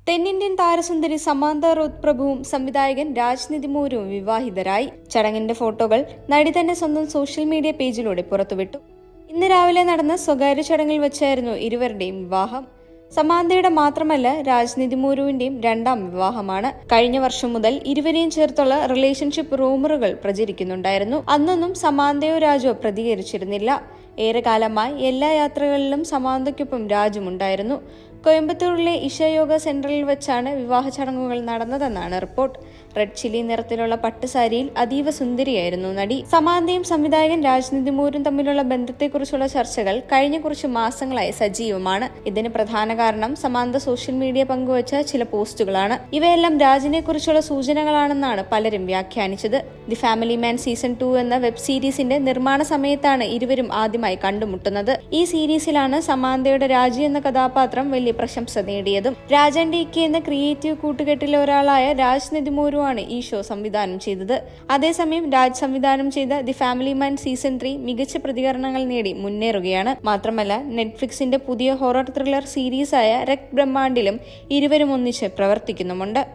തെന്നിന്ത്യൻ താരസുന്ദരി സമാന്ത റോത്ത് പ്രഭുവും സംവിധായകൻ രാജ്നിധി മൂരുവും വിവാഹിതരായി. ചടങ്ങിന്റെ ഫോട്ടോകൾ നടി തന്നെ സ്വന്തം സോഷ്യൽ മീഡിയ പേജിലൂടെ പുറത്തുവിട്ടു. ഇന്ന് രാവിലെ നടന്ന സ്വകാര്യ ചടങ്ങിൽ വെച്ചായിരുന്നു ഇരുവരുടെയും വിവാഹം. സമാന്തയുടെ മാത്രമല്ല രാജ്നിധി മൂരുവിന്റെയും രണ്ടാം വിവാഹമാണ്. കഴിഞ്ഞ വർഷം മുതൽ ഇരുവരെയും ചേർത്തുള്ള റിലേഷൻഷിപ്പ് റൂമറുകൾ പ്രചരിക്കുന്നുണ്ടായിരുന്നു. അന്നൊന്നും സമാന്തയോ രാജോ പ്രതികരിച്ചിരുന്നില്ല. ഏറെക്കാലമായി എല്ലാ യാത്രകളിലും സമാന്തയ്ക്കൊപ്പം രാജുമുണ്ടായിരുന്നു. കോയമ്പത്തൂരിലെ ഇഷ യോഗ സെന്ററിൽ വെച്ചാണ് വിവാഹ ചടങ്ങുകൾ നടന്നതെന്നാണ് റിപ്പോർട്ട്. റെഡ് ചില്ലി നിറത്തിലുള്ള പട്ടുസാരിയിൽ അതീവ സുന്ദരിയായിരുന്നു നടി. സമാന്തയും സംവിധായകൻ രാജ്നിധി മൂരും തമ്മിലുള്ള ബന്ധത്തെക്കുറിച്ചുള്ള ചർച്ചകൾ കഴിഞ്ഞ കുറച്ച് മാസങ്ങളായി സജീവമാണ്. ഇതിന് പ്രധാന കാരണം സമാന്ത സോഷ്യൽ മീഡിയ പങ്കുവച്ച ചില പോസ്റ്റുകളാണ്. ഇവയെല്ലാം രാജിനെ കുറിച്ചുള്ള സൂചനകളാണെന്നാണ് പലരും വ്യാഖ്യാനിച്ചത്. ദി ഫാമിലി മാൻ സീസൺ 2 എന്ന വെബ് സീരീസിന്റെ നിർമ്മാണ സമയത്താണ് ഇരുവരും ആദ്യമായി കണ്ടുമുട്ടുന്നത്. ഈ സീരീസിലാണ് സമാന്തയുടെ രാജി എന്ന കഥാപാത്രം വലിയ പ്രശംസ നേടിയതും. രാജൻ DK എന്ന ക്രിയേറ്റീവ് കൂട്ടുകെട്ടിലെ ഒരാളായ രാജ്നിധി മൂരുവാണ് ഈ ഷോ സംവിധാനം ചെയ്തത്. അതേസമയം രാജ് സംവിധാനം ചെയ്ത ദി ഫാമിലി മാൻ സീസൺ 3 മികച്ച പ്രതികരണങ്ങൾ നേടി മുന്നേറുകയാണ്. മാത്രമല്ല നെറ്റ്ഫ്ലിക്സിന്റെ പുതിയ ഹൊറർ ത്രില്ലർ സീരീസായ രക്ത് ബ്രഹ്മാണ്ടിലും ഇരുവരും ഒന്നിച്ച് പ്രവർത്തിക്കുന്നുമുണ്ട്.